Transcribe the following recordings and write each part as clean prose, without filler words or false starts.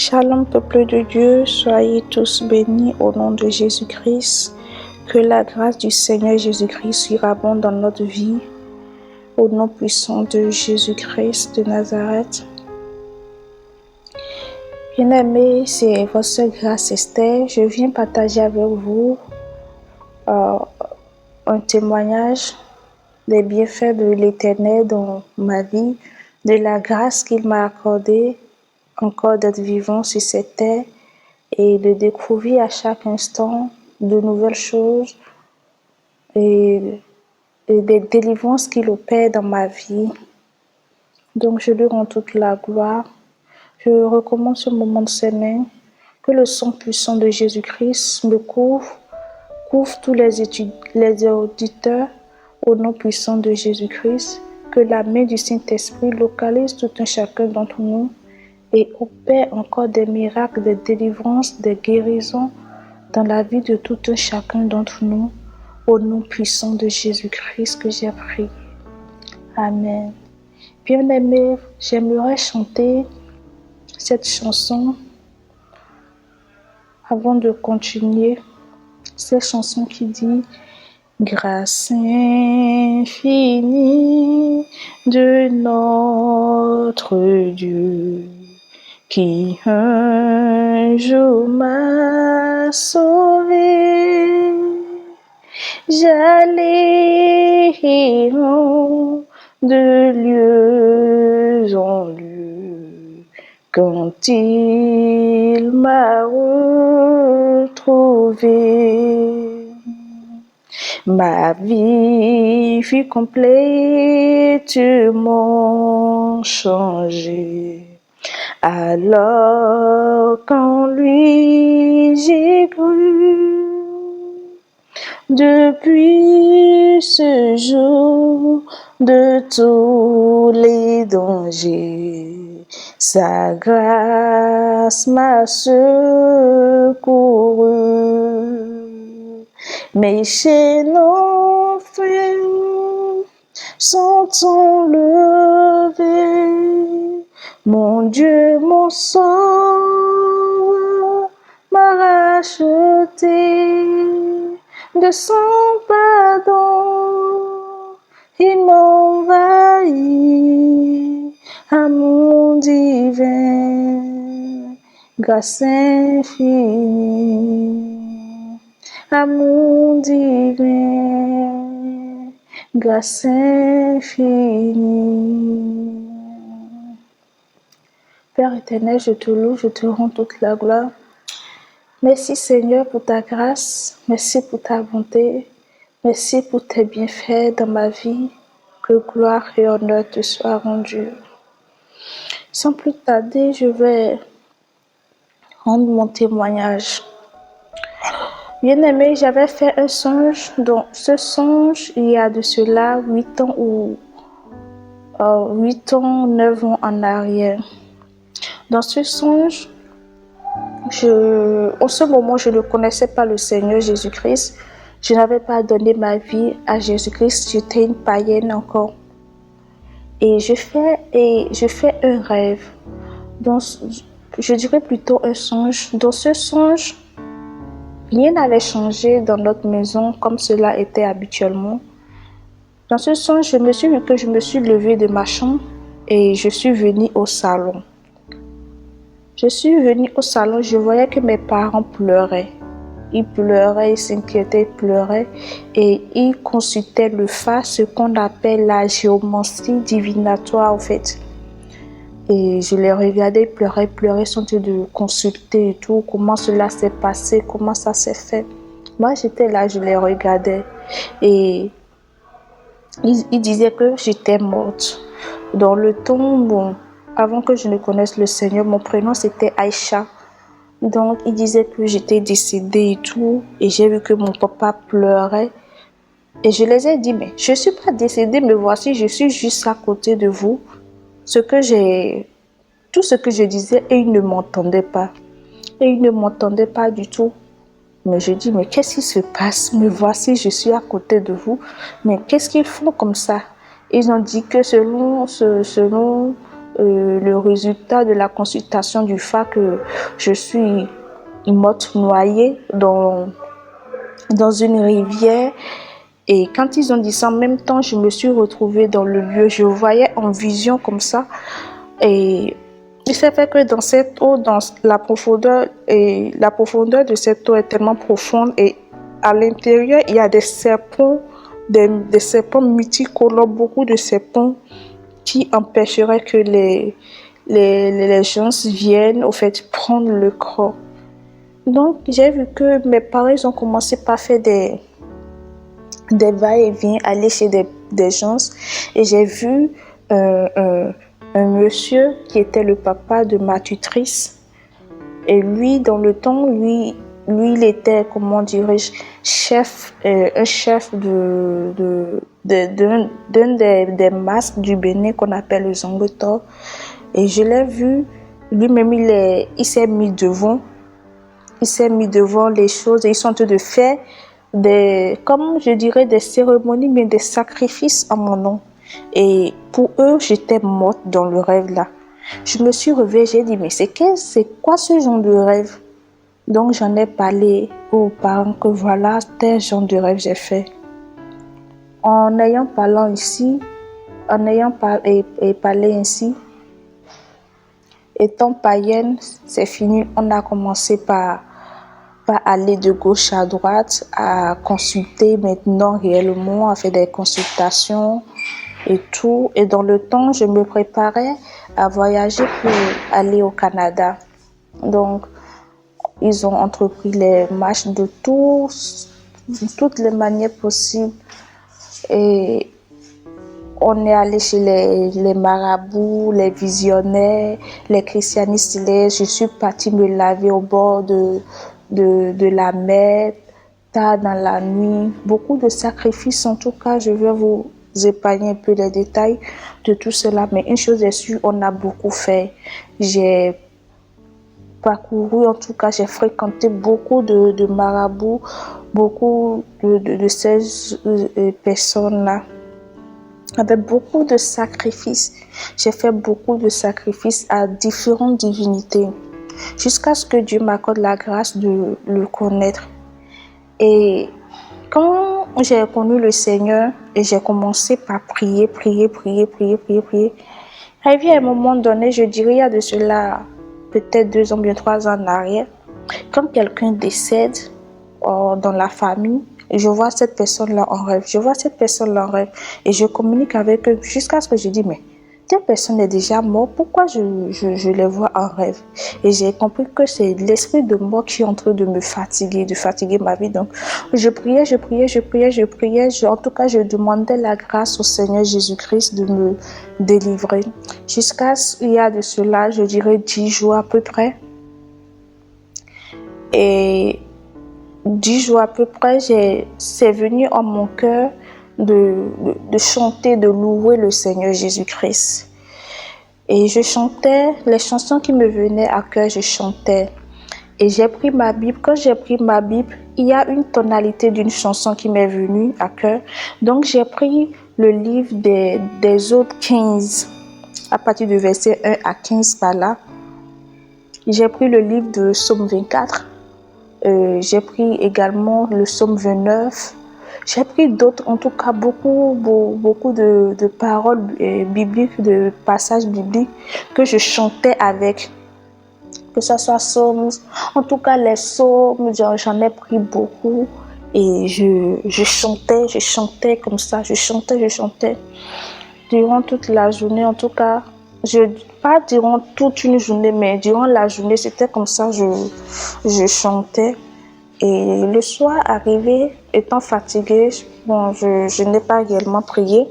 Shalom, peuple de Dieu, soyez tous bénis au nom de Jésus-Christ. Que la grâce du Seigneur Jésus-Christ surabonde dans notre vie. Au nom puissant de Jésus-Christ de Nazareth. Bien-aimés, c'est votre grâce Esther. Je viens partager avec vous un témoignage des bienfaits de l'Éternel dans ma vie, de la grâce qu'il m'a accordée encore d'être vivant sur cette terre et de découvrir à chaque instant de nouvelles choses et des délivrances qu'il opère dans ma vie. Donc je lui rends toute la gloire. Je recommande ce moment de semaine. Que le sang puissant de Jésus-Christ me couvre tous les auditeurs au nom puissant de Jésus-Christ. Que la main du Saint-Esprit localise tout un chacun d'entre nous et opère encore des miracles, des délivrances, des guérisons dans la vie de tout un chacun d'entre nous. Au nom puissant de Jésus-Christ que j'ai prié. Amen. Bien-aimés, j'aimerais chanter cette chanson avant de continuer. Cette chanson qui dit « Grâce infinie de notre Dieu, qui un jour m'a sauvé, j'allais de lieu en lieu, quand il m'a retrouvé. Ma vie fut complètement changée. Alors qu'en lui j'ai cru, depuis ce jour de tous les dangers, sa grâce m'a secouru. Mes chaînes enfin sont enlevées. Mon Dieu, mon sauveur m'a racheté de son pardon. Il m'envahit, amour divin, grâce infinie, amour divin, grâce infinie. Père éternel, je te loue, je te rends toute la gloire. Merci Seigneur pour ta grâce, merci pour ta bonté, merci pour tes bienfaits dans ma vie. Que gloire et honneur te soient rendus. Sans plus tarder, je vais rendre mon témoignage. Bien-aimé, j'avais fait un songe, donc ce songe, il y a de cela 8 ans ou 8 ans, 9 ans en arrière. Dans ce songe, en ce moment, je ne connaissais pas le Seigneur Jésus-Christ. Je n'avais pas donné ma vie à Jésus-Christ. J'étais une païenne encore. Et je fais un rêve. Donc, je dirais plutôt un songe. Dans ce songe, rien n'avait changé dans notre maison comme cela était habituellement. Dans ce songe, je me suis levée de ma chambre et je suis venue au salon. Je suis venue au salon, je voyais que mes parents pleuraient. Ils pleuraient, ils s'inquiétaient, ils pleuraient et ils consultaient le phare, ce qu'on appelle la géomancie divinatoire en fait. Et je les regardais, pleurer, sont en train de consulter et tout, comment cela s'est passé, comment ça s'est fait. Moi j'étais là, je les regardais et ils disaient que j'étais morte. Dans le temps, bon, avant que je ne connaisse le Seigneur, mon prénom c'était Aïcha. Donc, il disait que j'étais décédée et tout. Et j'ai vu que mon papa pleurait. Et je les ai dit, mais je ne suis pas décédée, mais voici, je suis juste à côté de vous. Tout ce que je disais, et ils ne m'entendaient pas. Et ils ne m'entendaient pas du tout. Mais je dis, mais qu'est-ce qui se passe? Me voici, je suis à côté de vous. Mais qu'est-ce qu'ils font comme ça? Ils ont dit que selon le résultat de la consultation du fait que je suis morte noyée dans une rivière. Et quand ils ont dit ça, en même temps, je me suis retrouvée dans le lieu. Je voyais en vision comme ça. Et il s'est fait que dans cette eau, dans la profondeur de cette eau est tellement profonde. Et à l'intérieur, il y a des serpents, des serpents multicolores, beaucoup de serpents qui empêcheraient que les gens viennent, au fait, prendre le corps. Donc, j'ai vu que mes parents ont commencé par faire des va-et-vient, aller chez des gens. Et j'ai vu un monsieur qui était le papa de ma tutrice. Et lui, dans le temps, lui il était, comment dirais-je, un chef d'un des masques du Bénin qu'on appelle le Zangotor. Et je l'ai vu, lui-même, il s'est mis devant les choses et ils sont en train de faire comme je dirais, des cérémonies, mais des sacrifices en mon nom. Et pour eux, j'étais morte dans le rêve là. Je me suis réveillée, j'ai dit, mais c'est quoi ce genre de rêve? Donc j'en ai parlé aux parents que voilà, tel genre de rêve j'ai fait. En ayant parlé ainsi, étant païenne, c'est fini. On a commencé par aller de gauche à droite, à consulter maintenant réellement, à faire des consultations et tout. Et dans le temps, je me préparais à voyager pour aller au Canada. Donc, ils ont entrepris les marches de toutes les manières possibles. Et on est allé chez les marabouts, les visionnaires, les christianistes. Je suis partie me laver au bord de la mer, tard dans la nuit. Beaucoup de sacrifices, en tout cas, je vais vous épargner un peu les détails de tout cela. Mais une chose est sûre, on a beaucoup fait. J'ai parcouru, en tout cas, j'ai fréquenté beaucoup de marabouts, beaucoup de ces personnes-là. Avec beaucoup de sacrifices. J'ai fait beaucoup de sacrifices à différentes divinités jusqu'à ce que Dieu m'accorde la grâce de le connaître. Et quand j'ai connu le Seigneur et j'ai commencé par prier, arrivé à un moment donné, je dirais il y a de cela peut-être 2 ans, bien 3 ans en arrière, quand quelqu'un décède dans la famille, je vois cette personne-là en rêve. Et je communique avec eux jusqu'à ce que je dis, mais telle personne est déjà morte, pourquoi je les vois en rêve? Et j'ai compris que c'est l'esprit de mort qui est en train de me fatiguer, de fatiguer ma vie. Donc, je priais. En tout cas, je demandais la grâce au Seigneur Jésus-Christ de me délivrer. Jusqu'à il y a de cela, je dirais 10 jours à peu près. Et 10 jours à peu près, c'est venu en mon cœur de chanter, de louer le Seigneur Jésus-Christ. Et je chantais les chansons qui me venaient à cœur, je chantais. Et j'ai pris ma Bible. Quand j'ai pris ma Bible, il y a une tonalité d'une chanson qui m'est venue à cœur. Donc j'ai pris le livre des autres 15, à partir du verset 1 à 15 par là. J'ai pris le livre de Psaume 24. J'ai pris également le Psaume 29. J'ai pris d'autres, en tout cas beaucoup de paroles bibliques, de passages bibliques que je chantais avec. Que ce soit Psaumes, en tout cas les psaumes, j'en ai pris beaucoup. Et je chantais comme ça, je chantais. Durant toute la journée, en tout cas, pas durant toute une journée, mais durant la journée, c'était comme ça, je chantais. Et le soir arrivé, étant fatiguée, je n'ai pas réellement prié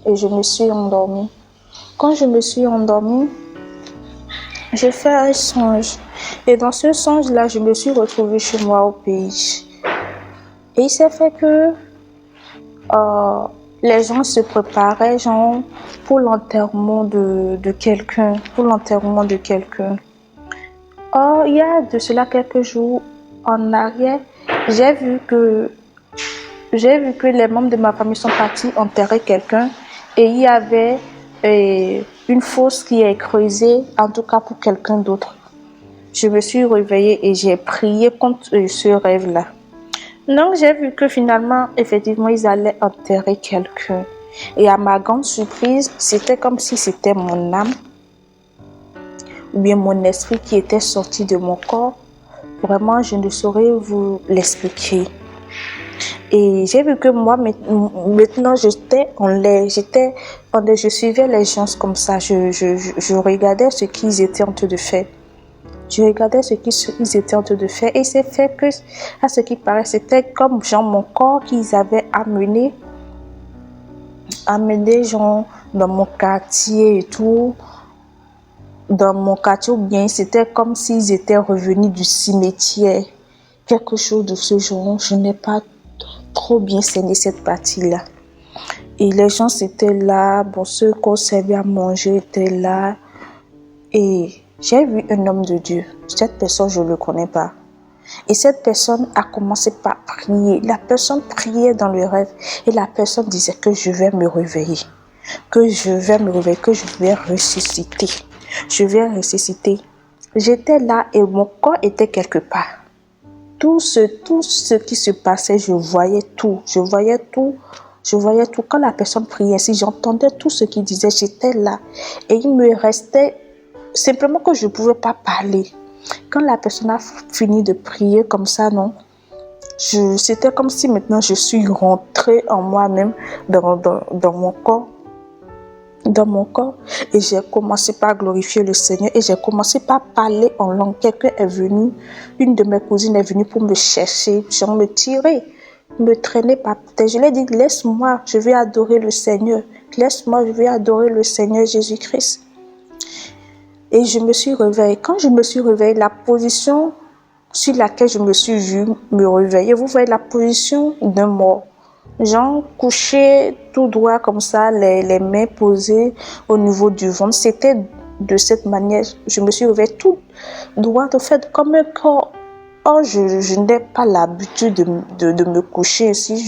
et je me suis endormie. Quand je me suis endormie, j'ai fait un songe. Et dans ce songe-là, je me suis retrouvée chez moi au pays. Et il s'est fait que les gens se préparaient pour l'enterrement de quelqu'un. Or, il y a de cela quelques jours en arrière, j'ai vu que les membres de ma famille sont partis enterrer quelqu'un et il y avait une fosse qui est creusée, en tout cas pour quelqu'un d'autre. Je me suis réveillée et j'ai prié contre ce rêve-là. Donc, j'ai vu que finalement, effectivement, ils allaient enterrer quelqu'un. Et à ma grande surprise, c'était comme si c'était mon âme ou bien mon esprit qui était sorti de mon corps. Vraiment, je ne saurais vous l'expliquer. Et j'ai vu que moi, maintenant, j'étais en l'air. Je suivais les gens comme ça. Je regardais ce qu'ils étaient en train de faire. Je regardais ce qu'ils étaient en train de faire. Et c'est fait que, à ce qui paraît, c'était comme genre mon corps qu'ils avaient amené genre dans mon quartier et tout. Dans mon quartier, ou bien c'était comme s'ils étaient revenus du cimetière. Quelque chose de ce genre. Je n'ai pas trop bien cerné cette partie-là. Et les gens étaient là. Bon, ceux qu'on servait à manger étaient là. Et j'ai vu un homme de Dieu. Cette personne, je ne le connais pas. Et cette personne a commencé par prier. La personne priait dans le rêve. Et la personne disait que je vais me réveiller. Que je vais me réveiller. Que je vais ressusciter. Je vais ressusciter. J'étais là et mon corps était quelque part. Tout ce qui se passait, je voyais tout. Je voyais tout. Quand la personne priait ainsi, j'entendais tout ce qu'il disait. J'étais là. Et il me restait simplement que je ne pouvais pas parler. Quand la personne a fini de prier comme ça, non, c'était comme si maintenant je suis rentrée en moi-même dans mon corps. Et j'ai commencé par glorifier le Seigneur et j'ai commencé par parler en langue. Quelqu'un est venu, une de mes cousines est venue pour me chercher, genre me tirer, me traîner par terre. Je lui ai dit, laisse-moi, je vais adorer le Seigneur. Laisse-moi, je vais adorer le Seigneur Jésus-Christ. Et je me suis réveillée. Quand je me suis réveillée, la position sur laquelle je me suis vue me réveiller, vous voyez la position d'un mort. Genre couché tout droit comme ça, les mains posées au niveau du ventre. C'était de cette manière. Je me suis réveillée tout droit, en fait, comme un corps. Or, je n'ai pas l'habitude de me coucher ainsi.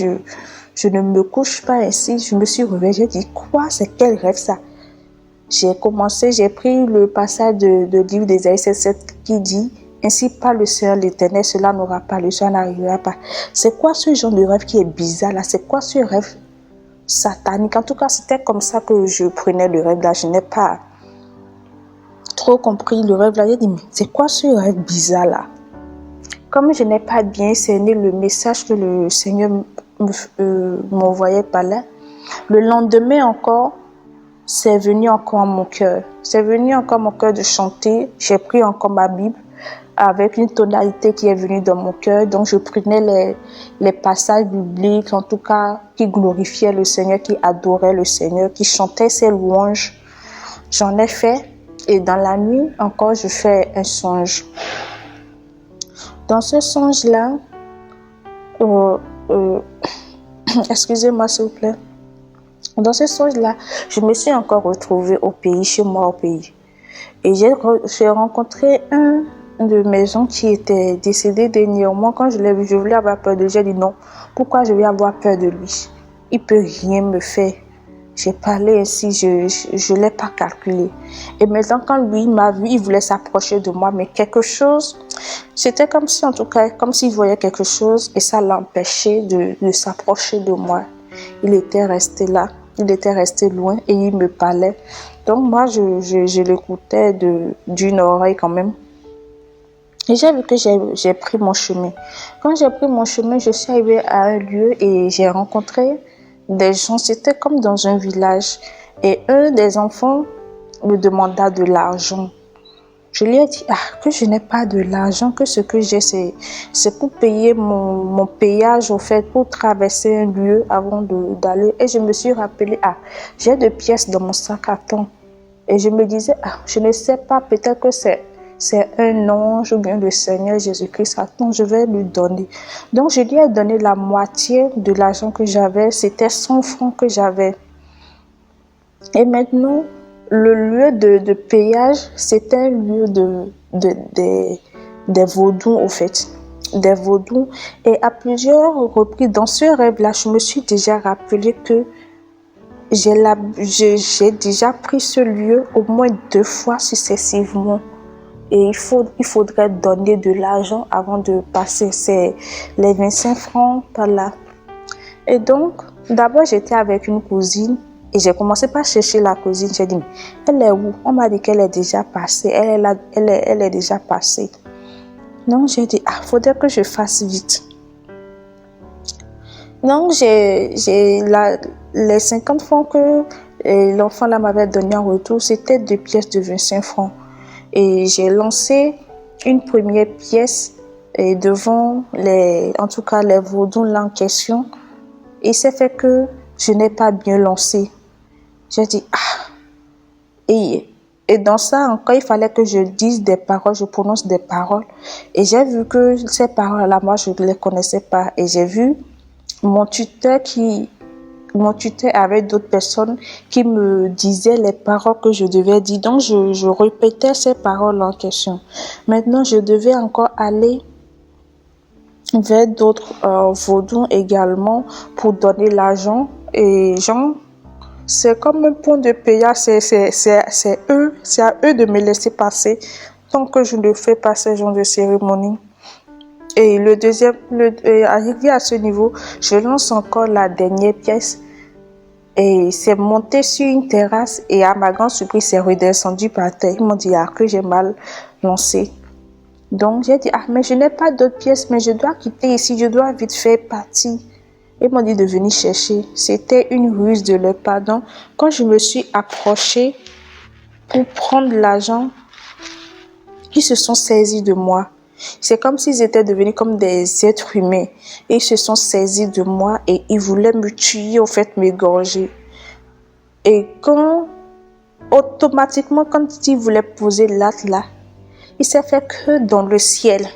Je ne me couche pas ainsi. Je me suis réveillée. J'ai dit, quoi? C'est quel rêve ça? J'ai pris le passage de livre d'Ésaïe 7 qui dit, ainsi parle le Seigneur l'Éternel, cela n'aura pas, le cela n'arrivera pas. C'est quoi ce genre de rêve qui est bizarre là? C'est quoi ce rêve satanique? En tout cas, c'était comme ça que je prenais le rêve là. Je n'ai pas trop compris le rêve là. J'ai dit, mais c'est quoi ce rêve bizarre là? Comme je n'ai pas bien cerné le message que le Seigneur m'envoyait par là, le lendemain encore, c'est venu encore à mon cœur. C'est venu encore à mon cœur de chanter. J'ai pris encore ma Bible avec une tonalité qui est venue dans mon cœur. Donc, je prenais les passages bibliques, en tout cas, qui glorifiaient le Seigneur, qui adoraient le Seigneur, qui chantaient ses louanges. J'en ai fait. Et dans la nuit, encore, je fais un songe. Dans ce songe-là, excusez-moi s'il vous plaît. Dans ce songe-là, je me suis encore retrouvée au pays, chez moi au pays. Et j'ai rencontré un de mes gens qui était décédé dernièrement. Quand je l'ai vu, je voulais avoir peur de lui. J'ai dit non, pourquoi je vais avoir peur de lui? Il ne peut rien me faire. J'ai parlé ainsi, je ne l'ai pas calculé. Et maintenant, quand lui m'a vu, il voulait s'approcher de moi, mais quelque chose, c'était comme si, en tout cas, comme s'il voyait quelque chose et ça l'empêchait de s'approcher de moi. Il était resté là, il était resté loin et il me parlait. Donc moi, je l'écoutais d'une oreille quand même. Et j'ai vu que j'ai pris mon chemin. Quand j'ai pris mon chemin, je suis arrivée à un lieu et j'ai rencontré des gens. C'était comme dans un village. Et un des enfants me demanda de l'argent. Je lui ai dit que je n'ai pas de l'argent, que ce que j'ai, c'est pour payer mon péage, au fait, pour traverser un lieu avant d'aller. Et je me suis rappelé, j'ai 2 pièces dans mon sac à thon. Et je me disais, je ne sais pas, peut-être que c'est un ange ou bien le Seigneur Jésus-Christ. Attends, je vais lui donner. Donc, je lui ai donné la moitié de l'argent que j'avais. C'était 100 francs que j'avais. Et maintenant, le lieu de péage, c'était un lieu des vaudous, au fait. Des vaudous. Et à plusieurs reprises, dans ce rêve-là, je me suis déjà rappelé que j'ai déjà pris ce lieu au moins 2 fois successivement. Et il faudrait donner de l'argent avant de passer les 25 francs par là. Et donc, d'abord, j'étais avec une cousine et j'ai commencé par chercher la cousine. J'ai dit, mais elle est où? On m'a dit qu'elle est déjà passée. Elle est déjà passée. Donc, j'ai dit, faudrait que je fasse vite. Donc, les 50 francs que l'enfant là m'avait donné en retour, c'était 2 pièces de 25 francs. Et j'ai lancé une première pièce devant les vaudous là en question. Et c'est fait que je n'ai pas bien lancé. J'ai dit, Et dans ça encore, il fallait que je dise des paroles, je prononce des paroles. Et j'ai vu que ces paroles-là, moi, je ne les connaissais pas. Et j'ai vu mon tuteur avec d'autres personnes qui me disaient les paroles que je devais dire. Donc, je répétais ces paroles en question. Maintenant, je devais encore aller vers d'autres vaudous également pour donner l'argent. Et genre, c'est comme un point de payage, c'est à eux de me laisser passer tant que je ne fais pas ce genre de cérémonie. Et arrivé à ce niveau, je lance encore la dernière pièce et c'est monté sur une terrasse et à ma grande surprise, c'est redescendu par terre. Ils m'ont dit que j'ai mal lancé. Donc j'ai dit mais je n'ai pas d'autres pièces, mais je dois quitter ici, je dois vite faire partie. Ils m'ont dit de venir chercher. C'était une ruse de leur part. Donc, quand je me suis approchée pour prendre l'argent, ils se sont saisis de moi. C'est comme s'ils étaient devenus comme des êtres humains. Et ils se sont saisis de moi et ils voulaient me tuer, au fait, m'égorger. Et automatiquement, quand ils voulaient poser l'acte là, il s'est fait que dans le ciel,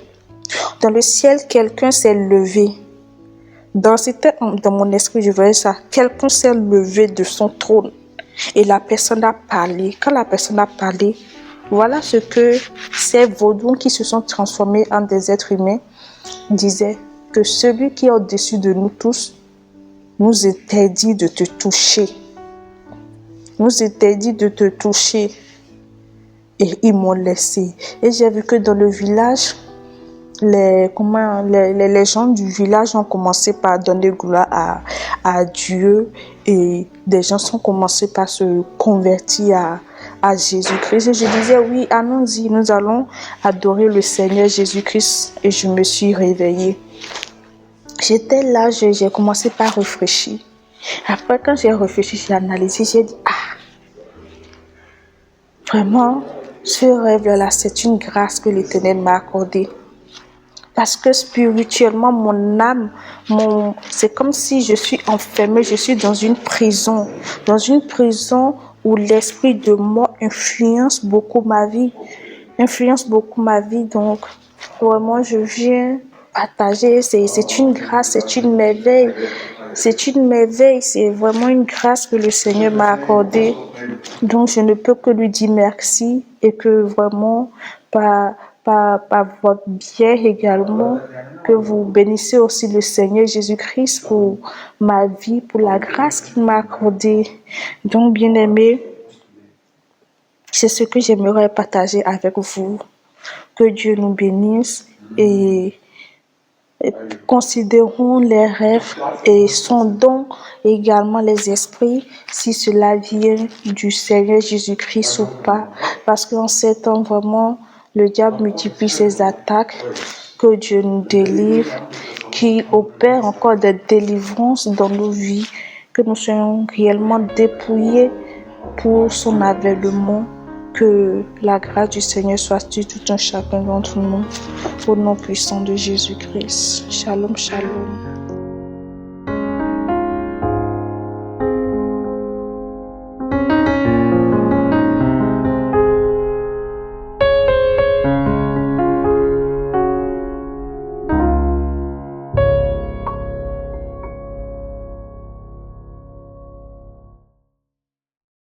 quelqu'un s'est levé. Dans mon esprit, je voyais ça. Quelqu'un s'est levé de son trône et la personne a parlé. Quand la personne a parlé, voilà ce que ces vaudous qui se sont transformés en des êtres humains disaient, que celui qui est au-dessus de nous tous nous interdit de te toucher. Nous interdit de te toucher. Et ils m'ont laissé. Et j'ai vu que dans le village, les gens du village ont commencé par donner gloire à Dieu et des gens ont commencé par se convertir à Jésus-Christ. Et je disais, oui, allons-y, nous allons adorer le Seigneur Jésus-Christ. Et je me suis réveillée. J'étais là, j'ai commencé par réfléchir. Après, quand j'ai réfléchi, j'ai analysé, j'ai dit, vraiment, ce rêve-là, c'est une grâce que l'Éternel m'a accordée. Parce que spirituellement, mon âme, c'est comme si je suis enfermée, je suis dans une prison où l'esprit de mort influence beaucoup ma vie. Donc, vraiment, je viens partager, c'est une grâce, c'est une merveille. C'est vraiment une grâce que le Seigneur m'a accordée. Donc, je ne peux que lui dire merci et que vraiment, par votre bien également, que vous bénissez aussi le Seigneur Jésus-Christ pour ma vie, pour la grâce qu'il m'a accordée. Donc, bien-aimés, c'est ce que j'aimerais partager avec vous. Que Dieu nous bénisse et considérons les rêves et sondons également les esprits si cela vient du Seigneur Jésus-Christ ou pas. Parce qu'en ces temps, vraiment, le diable multiplie ses attaques. Que Dieu nous délivre, qu'il opère encore des délivrances dans nos vies, que nous soyons réellement dépouillés pour son avènement. Que la grâce du Seigneur soit sur tout un chacun d'entre nous, au nom puissant de Jésus-Christ. Shalom, shalom.